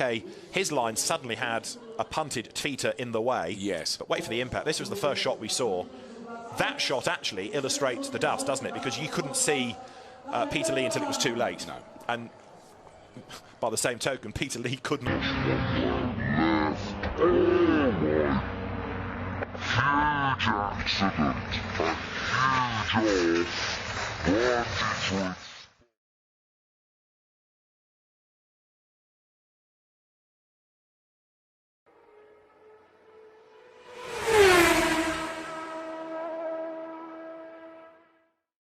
OK, his line suddenly had a punted Tveter in the way. Yes. But wait for the impact. This was the first shot we saw. That shot actually illustrates the dust, doesn't it? Because you couldn't see Peter Lee until it was too late. No. And by the same token, Peter Lee couldn't. Huge accident. A huge off.